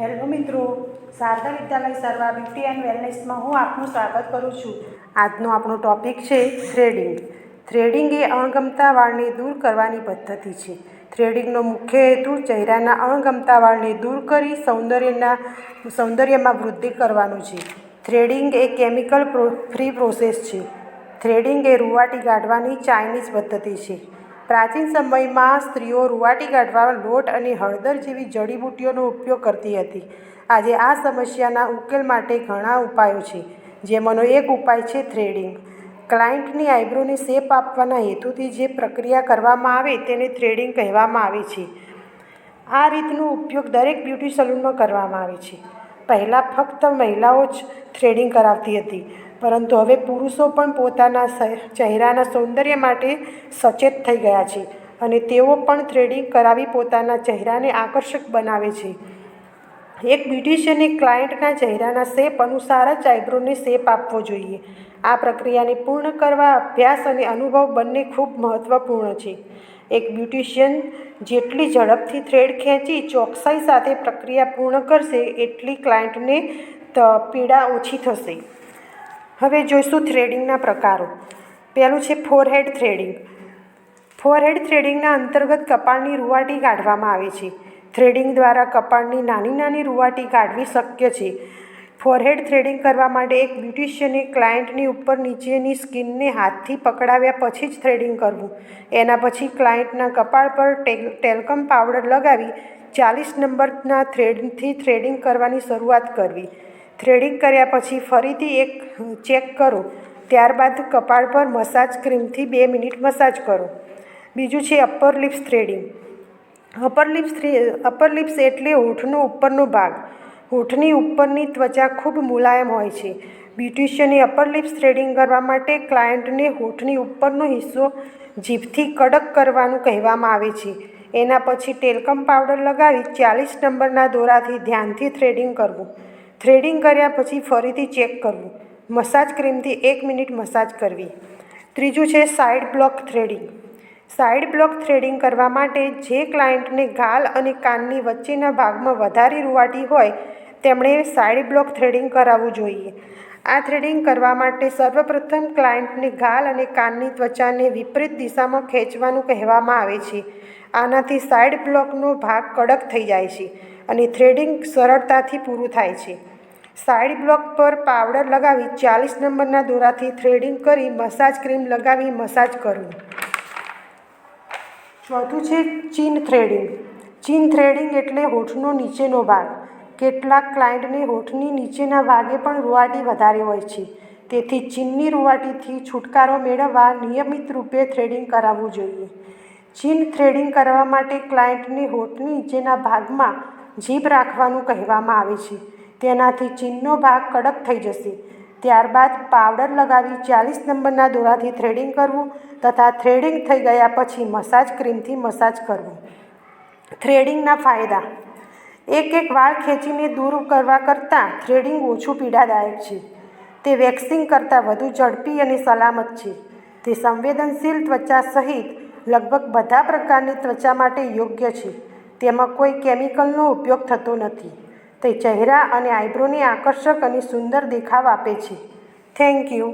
Hello મિત્રો, શારદા વિદ્યાલય સર્વા beauty and વેલનેસમાં હું આપનું સ્વાગત કરું છું. આજનો આપણો ટોપિક છે થ્રેડિંગ. થ્રેડિંગ એ અણગમતા વાળને દૂર કરવાની પદ્ધતિ છે. થ્રેડિંગનો મુખ્ય હેતુ ચહેરાના અણગમતા વાળને દૂર કરી સૌંદર્યમાં વૃદ્ધિ કરવાનો છે. થ્રેડિંગ એ કેમિકલ ફ્રી પ્રોસેસ છે. થ્રેડિંગ એ રૂંવાટી કાઢવાની ચાઇનીઝ પદ્ધતિ છે. પ્રાચીન સમયમાં સ્ત્રીઓ રૂંવાટી કાઢવા લોટ અને હળદર જેવી જડીબુટ્ટીઓનો ઉપયોગ કરતી હતી. આજે આ સમસ્યાના ઉકેલ માટે ઘણા ઉપાયો છે, જેમાંનો એક ઉપાય છે થ્રેડિંગ. ક્લાયન્ટની આઈબ્રોને શેપ આપવાના હેતુથી જે પ્રક્રિયા કરવામાં આવે તેને થ્રેડિંગ કહેવામાં આવે છે. આ રીતનો ઉપયોગ દરેક બ્યુટી સલૂનમાં કરવામાં આવે છે. પહેલાં ફક્ત મહિલાઓ જ થ્રેડિંગ કરાવતી હતી, પરંતુ હવે પુરુષો પણ પોતાના ચહેરાના સૌંદર્ય માટે સચેત થઈ ગયા છે અને તેઓ પણ થ્રેડિંગ કરાવી પોતાના ચહેરાને આકર્ષક બનાવે છે. એક બ્યુટિશિયને ક્લાયન્ટના ચહેરાના શેપ અનુસાર જ આઈબ્રોને શેપ આપવો જોઈએ. આ પ્રક્રિયાને પૂર્ણ કરવા અભ્યાસ અને અનુભવ બંને ખૂબ મહત્વપૂર્ણ છે. એક બ્યુટિશિયન જેટલી ઝડપથી થ્રેડ ખેંચી ચોકસાઈ સાથે પ્રક્રિયા પૂર્ણ કરશે, એટલી ક્લાયન્ટને પીડા ઓછી થશે. હવે જોઈશું થ્રેડિંગના પ્રકારો. પહેલું છે ફોરહેડ થ્રેડિંગ. ફોરહેડ થ્રેડિંગના અંતર્ગત કપાળની રૂંવાટી કાઢવામાં આવે છે. થ્રેડિંગ દ્વારા કપાળની નાની નાની રૂંવાટી કાઢવી શક્ય છે. ફોરહેડ થ્રેડિંગ કરવા માટે એક બ્યુટિશિયને ક્લાયન્ટની ઉપર નીચેની સ્કિનને હાથથી પકડાવ્યા પછી જ થ્રેડિંગ કરવું. એના પછી ક્લાયન્ટના કપાળ પર ટેલ્કમ પાવડર લગાવી 40 નંબરના થ્રેડથી થ્રેડિંગ કરવાની શરૂઆત કરવી. થ્રેડિંગ કર્યા પછી ફરીથી એક ચેક કરો. ત્યારબાદ કપાળ પર મસાજ ક્રીમથી 2 મિનિટ મસાજ કરો. બીજું છે upper lips threading. Upper lips એટલે હોઠનો ઉપરનો ભાગ. હોઠની ઉપરની ત્વચા ખૂબ મુલાયમ હોય છે. બ્યુટિશિયને અપર લિપ્સ થ્રેડિંગ કરવા માટે ક્લાયન્ટને હોઠની ઉપરનો હિસ્સો જીભથી કડક કરવાનું કહેવામાં આવે છે. એના પછી ટેલ્કમ પાવડર લગાવી 40 નંબરના દોરાથી ધ્યાનથી થ્રેડિંગ કરવું. થ્રેડિંગ કર્યા પછી ફરીથી ચેક કરવું. મસાજ ક્રીમથી 1 મિનિટ મસાજ કરવી. ત્રીજું છે side block threading. Side block threading કરવા માટે જે ક્લાયન્ટને ગાલ અને કાનની વચ્ચેના ભાગમાં વધારે રૂંવાટી હોય તેમણે સાઇડ બ્લોક થ્રેડિંગ કરાવવું જોઈએ. આ થ્રેડિંગ કરવા માટે સર્વપ્રથમ ક્લાયન્ટને ગાલ અને કાનની ત્વચાને વિપરીત દિશામાં ખેંચવાનું કહેવામાં આવે છે. આનાથી સાઇડ બ્લોકનો ભાગ કડક થઈ જાય છે અને થ્રેડિંગ સરળતાથી પૂરું થાય છે. સાઇડ બ્લોક પર પાવડર લગાવી 40 નંબરના દોરાથી થ્રેડિંગ કરી મસાજ ક્રીમ લગાવી મસાજ કરવું. ચોથું છે ચીન થ્રેડિંગ. ચીન થ્રેડિંગ એટલે હોઠનો નીચેનો ભાગ. કેટલાક ક્લાયન્ટને હોઠની નીચેના ભાગે પણ રૂંવાટી વધારે હોય છે, તેથી ચીનની રૂંવાટીથી છુટકારો મેળવવા નિયમિત રૂપે થ્રેડિંગ કરાવવું જોઈએ. ચીન થ્રેડિંગ કરવા માટે ક્લાયન્ટને હોઠની નીચેના ભાગમાં જીભ રાખવાનું કહેવામાં આવે છે. તેનાથી ચીનનો ભાગ કડક થઈ જશે. ત્યારબાદ પાવડર લગાવી 40 નંબરના દોરાથી થ્રેડિંગ કરવું તથા થ્રેડિંગ થઈ ગયા પછી મસાજ ક્રીમથી મસાજ કરવું. થ્રેડિંગના ફાયદા. એક વાળ ખેંચીને દૂર કરવા કરતાં થ્રેડિંગ ઓછું પીડાદાયક છે. તે વેક્સિંગ કરતાં વધુ ઝડપી અને સલામત છે. તે સંવેદનશીલ ત્વચા સહિત લગભગ બધા પ્રકારની ત્વચા માટે યોગ્ય છે. તેમાં કોઈ કેમિકલનો ઉપયોગ થતો નથી. તે ચહેરા અને આઈબ્રોને આકર્ષક અને સુંદર દેખાવ આપે છે. Thank you.